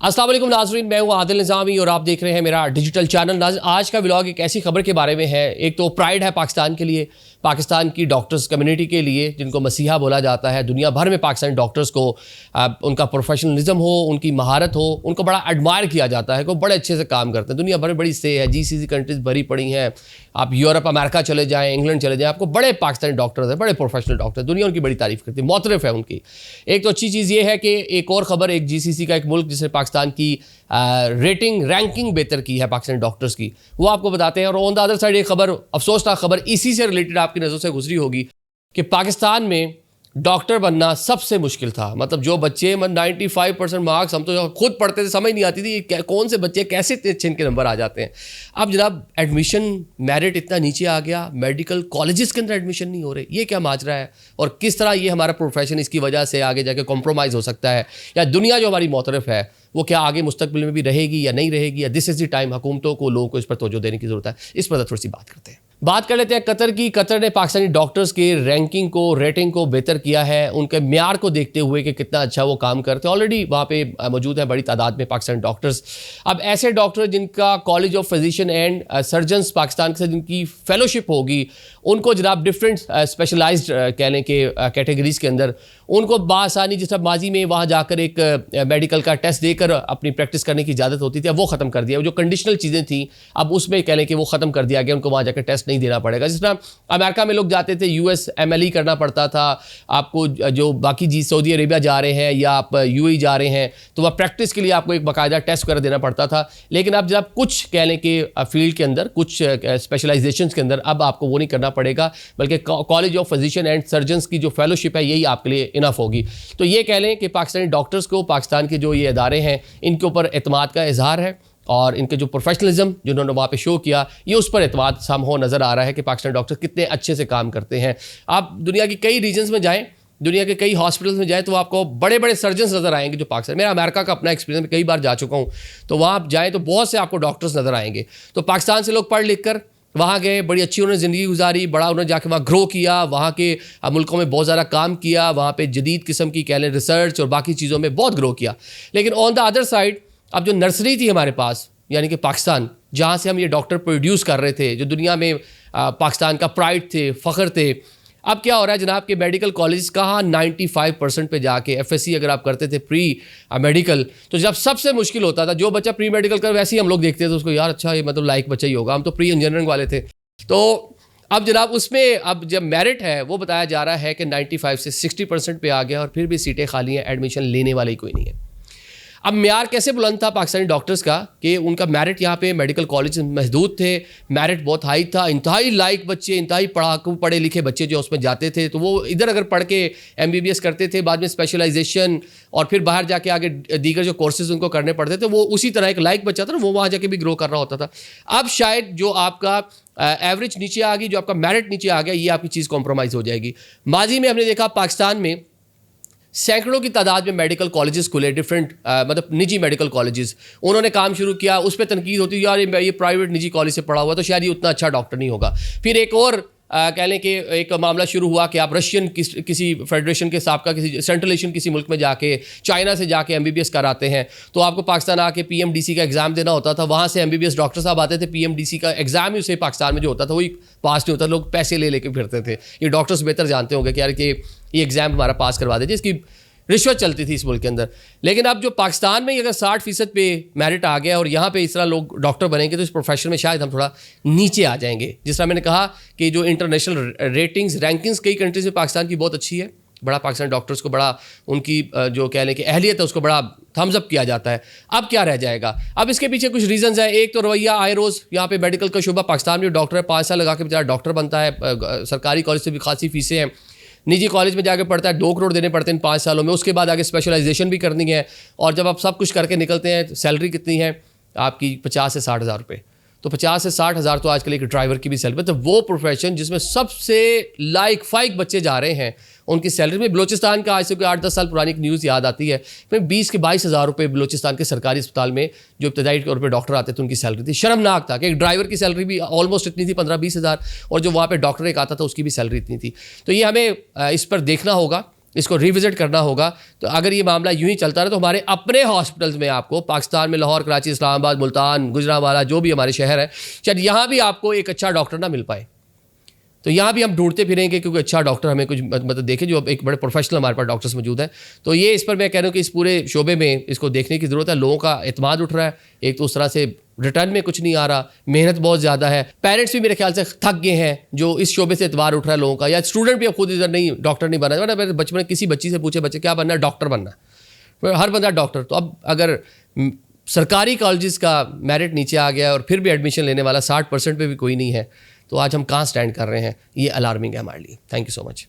अस्सलाम वालेकुम नाज़रीन, मैं हूं आदिल निज़ामी और आप देख रहे हैं मेरा डिजिटल चैनल। आज का व्लॉग एक ऐसी खबर के बारे में है। एक तो प्राइड है पाकिस्तान के लिए, पाकिस्तान की डॉक्टर्स कम्युनिटी के लिए, जिनको मसीहा बोला जाता है। दुनिया भर में पाकिस्तानी डॉक्टर्स को उनका प्रोफेशनलिज्म हो, उनकी महारत हो, उनको बड़ा एडमायर किया जाता है। वो बड़े अच्छे से काम करते हैं। दुनिया भर में बड़ी से है, GCC कंट्रीज़ भरी पड़ी हैं। आप यूरोप अमेरिका चले जाएँ, इंग्लैंड चले जाएँ, आपको बड़े पाकिस्तानी डॉक्टर्स हैं, बड़े प्रोफेशनल डॉक्टर। दुनिया उनकी बड़ी तारीफ़ करती है, मोतरफ़ है उनकी। एक तो अच्छी चीज़ ये है कि एक और ख़बर, एक GCC का एक मुल्क जिसने पाकिस्तान की रैंकिंग बेहतर की है पाकिस्तानी डॉक्टर्स की, वो आपको बताते हैं। और ऑन द अदर साइड एक खबर, अफसोसनाक खबर, इसी से रिलेटेड आपकी नज़रों से गुजरी होगी कि पाकिस्तान में डॉक्टर बनना सबसे मुश्किल था। मतलब जो बच्चे 95% मार्क्स, हम तो खुद पढ़ते थे, समझ नहीं आती थी कौन से बच्चे कैसे इतने अच्छे इनके नंबर आ जाते हैं। अब जनाब एडमिशन मेरिट इतना नीचे आ गया, मेडिकल कॉलेजेस के अंदर एडमिशन नहीं हो रहे। ये क्या माजरा है और किस तरह ये हमारा प्रोफेशन इसकी वजह से आगे जाके कॉम्प्रोमाइज़ हो सकता है, या दुनिया जो हमारी मोतरफ है वो क्या आगे मुस्तकबिल में भी रहेगी या नहीं रहेगी, या दिस इज़ द टाइम हुकूमतों को, लोगों को इस पर तवज्जो देने की ज़रूरत है। इस पर थोड़ी सी बात करते हैं। बात कर लेते हैं कतर की। कतर ने पाकिस्तानी डॉक्टर्स के रैंकिंग को, रेटिंग को बेहतर किया है, उनके म्यार को देखते हुए कि कितना अच्छा वो काम करते हैं। ऑलरेडी वहाँ पे मौजूद है बड़ी तादाद में पाकिस्तानी डॉक्टर्स। अब ऐसे डॉक्टर जिनका college of physician and surgeons Pakistan से जिनकी फेलोशिप होगी, उनको जनाब डिफरेंट स्पेशलाइज्ड कह लें कि कैटेगरीज़ के अंदर उनको बासानी, जिस माजी में वहाँ जाकर एक मेडिकल का टेस्ट देकर अपनी प्रैक्टिस करने की इजाज़त होती थी, अब वो ख़त्म कर दिया। जो कंडीशनल चीज़ें थी अब उसमें कह लें कि वो ख़त्म कर दिया गया, उनको वहाँ जाकर टेस्ट नहीं देना पड़ेगा। जिस तरह अमेरिका में लोग जाते थे, US MLE करना पड़ता था आपको, जो बाकी जी सऊदी अरेबिया जा रहे हैं या आप UAE जा रहे हैं तो वह प्रैक्टिस के लिए आपको एक बाकायदा टेस्ट वगैरह देना पड़ता था। लेकिन अब जब कुछ कह लें कि फील्ड के अंदर, कुछ स्पेशलाइजेशन के अंदर अब आपको वो नहीं करना पड़ेगा, बल्कि college of physician and surgeons की जो फेलोशिप है यही आपके लिए इनफ होगी। तो ये कह लें कि पाकिस्तानी डॉक्टर्स को, पाकिस्तान के जो ये इदारे हैं, इनके ऊपर एतमाद का इजहार है और इनके जो प्रोफेशनलिज्म जिन्होंने वहाँ पे शो किया, ये उस पर एतमाद समहो नज़र आ रहा है कि पाकिस्तानी डॉक्टर्स कितने अच्छे से काम करते हैं। आप दुनिया की कई रीजन्स में जाएँ, दुनिया के कई हॉस्पिटल्स में जाए तो आपको बड़े बड़े सर्जन्स नज़र आएंगे जो पाकिस्तान। मेरा अमेरिका का अपना एक्सपीरियंस, मैं कई बार जा चुका हूँ, तो वहाँ आप जाएँ तो बहुत से आपको डॉक्टर्स नज़र आएंगे। तो पाकिस्तान से लोग पढ़ लिख कर वहाँ गए, बड़ी अच्छी उन्होंने ज़िंदगी गुजारी, बड़ा उन्होंने जाके वहाँ ग्रो किया, वहाँ के मुल्कों में बहुत ज़्यादा काम किया, वहाँ पे जदीद किस्म की कह लें रिसर्च और बाकी चीज़ों में बहुत ग्रो किया। लेकिन ऑन द अदर साइड अब जो नर्सरी थी हमारे पास, यानी कि पाकिस्तान, जहाँ से हम ये डॉक्टर प्रोड्यूस कर रहे थे, जो दुनिया में पाकिस्तान का प्राइड थे, फ़ख्र थे, अब क्या हो रहा है जनाब के मेडिकल कॉलेज कहाँ 95% पे जाके FSC अगर आप करते थे प्री मेडिकल, तो जब सबसे मुश्किल होता था, जो बच्चा प्री मेडिकल कर वैसे ही हम लोग देखते थे उसको, यार अच्छा ये मतलब लाइक बच्चा ही होगा, हम तो प्री इंजीनियरिंग वाले थे। तो अब जनाब उसमें अब जब मेरिट है वो बताया जा रहा है कि 95 से 60% पे आ गया और फिर भी सीटें खाली हैं, एडमिशन लेने वाला ही कोई नहीं है। अब म्यार कैसे बुलंद था पाकिस्तानी डॉक्टर्स का कि उनका मेरिट यहाँ पे मेडिकल कॉलेज महदूद थे, मेरिट बहुत हाई था, इंतहाई लाइक बच्चे, इंतहाई पढ़े लिखे बच्चे जो उसमें जाते थे, तो वो इधर अगर पढ़ के MBBS करते थे, बाद में स्पेशलाइजेशन और फिर बाहर जाके आगे दीगर जो कोर्सेज उनको करने पड़ते थे, वो उसी तरह एक लाइक बच्चा था ना, वो वहाँ जाके भी ग्रो कर रहा होता था। अब शायद जो आपका एवरेज नीचे आ गई, जो आपका मेरिट नीचे आ गया, ये आपकी चीज़ कॉम्प्रोमाइज़ हो जाएगी। माजी में हमने देखा पाकिस्तान में सैकड़ों की तादाद में मेडिकल कॉलेजेस खुले, डिफरेंट मतलब निजी मेडिकल कॉलेजेस, उन्होंने काम शुरू किया। उस पर तनकीद होती है, यार ये प्राइवेट निजी कॉलेज से पढ़ा हुआ तो शायद ये उतना अच्छा डॉक्टर नहीं होगा। फिर एक और कह लें कि एक मामला शुरू हुआ कि आप रशियन किसी फेडरेशन के साथ का किसी सेंट्रल एशियन किसी मुल्क में जाके, चाइना से जाके MBBS कराते हैं, तो आपको पाकिस्तान आके PMDC का एग्ज़ाम देना होता था। वहाँ से MBBS डॉक्टर साहब आते थे, PMDC का एग्ज़ाम ही उसे पाकिस्तान में जो होता था वही पास नहीं होता, लोग पैसे ले लेके फिरते थे। ये डॉक्टर्स बेहतर जानते होंगे कि यार कि ये एग्ज़ाम हमारा पास करवा दीजिए, इसकी रिश्वत चलती थी इस मुल्क के अंदर। लेकिन अब जो पाकिस्तान में अगर 60% पे मेरिट आ गया और यहाँ पे इस तरह लोग डॉक्टर बनेंगे तो इस प्रोफेशन में शायद हम थोड़ा नीचे आ जाएंगे। जिस तरह मैंने कहा कि जो इंटरनेशनल रेटिंग्स, रैंकिंग्स कई कंट्रीज़ में पाकिस्तान की बहुत अच्छी है, बड़ा पाकिस्तानी डॉक्टर्स को बड़ा उनकी जो कह लें कि अहलियत है उसको बड़ा थम्स अप किया जाता है। अब क्या रह जाएगा? अब इसके पीछे कुछ रीजंस हैं। एक तो रवैया आए रोज़, यहाँ पे मेडिकल का शुबा, पाकिस्तान में डॉक्टर है 5 साल लगा के बेचारा डॉक्टर बनता है, सरकारी कॉलेज से भी खासी फीसें हैं, निजी कॉलेज में जाकर पढ़ता है 2 करोड़ देने पड़ते हैं 5 सालों में, उसके बाद आगे स्पेशलाइजेशन भी करनी है, और जब आप सब कुछ करके निकलते हैं सैलरी कितनी है आपकी 50 से 60 हज़ार रुपये। तो 50 से 60 हज़ार तो आजकल एक ड्राइवर की भी सैलरी, तो वो प्रोफेशन जिसमें सबसे लाइक फाइक बच्चे जा रहे हैं उनकी सैलरी में, बलूचिस्तान का आज से 8-10 साल पुरानी एक न्यूज़ याद आती है, फिर 20 के 22 हज़ार रुपये बलूचिस्तान के सरकारी अस्पताल में जो इब्तदाई तौर पर डॉक्टर आते थे उनकी सैलरी थी। शर्मनाक था कि एक ड्राइवर की सैलरी भी ऑलमोस्ट इतनी थी 15-20 हज़ार, और जो वहाँ पर डॉक्टर एक आता था उसकी भी सैलरी इतनी थी। तो ये हमें इस पर देखना होगा इसको रिविजिट करना होगा। तो अगर ये मामला यूं ही चलता रहा तो हमारे अपने हॉस्पिटल्स में आपको पाकिस्तान में लाहौर, कराची, इस्लामाबाद, मुल्तान, गुजरांवाला, जो भी हमारे शहर है, शायद यहाँ भी आपको एक अच्छा डॉक्टर ना मिल पाए। तो यहाँ भी हम ढूंढते फिरेंगे क्योंकि अच्छा डॉक्टर हमें कुछ मतलब देखें, जो एक बड़े प्रोफेशनल हमारे पास डॉक्टर्स मौजूद हैं। तो ये इस पर मैं कह रहा हूँ कि इस पूरे शोबे में इसको देखने की ज़रूरत है। लोगों का एतमाद उठ रहा है, एक तो उस तरह से रिटर्न में कुछ नहीं आ रहा, मेहनत बहुत ज़्यादा है। पेरेंट्स भी मेरे ख्याल से थक गए हैं, जो इस शोबे से एतबार उठ रहा है लोगों का, या स्टूडेंट भी अब खुद इधर नहीं डॉक्टर नहीं बना। मैंने बचपन में किसी बच्ची से पूछे बच्चे क्या बनना है, डॉक्टर बनना, हर बंदा डॉक्टर। तो अब अगर सरकारी कॉलेजेस का मेरिट नीचे आ गया और फिर भी एडमिशन लेने वाला 60% पे भी कोई नहीं है, तो आज हम कहाँ स्टैंड कर रहे हैं, ये अलार्मिंग है हमारे लिए। Thank you so much.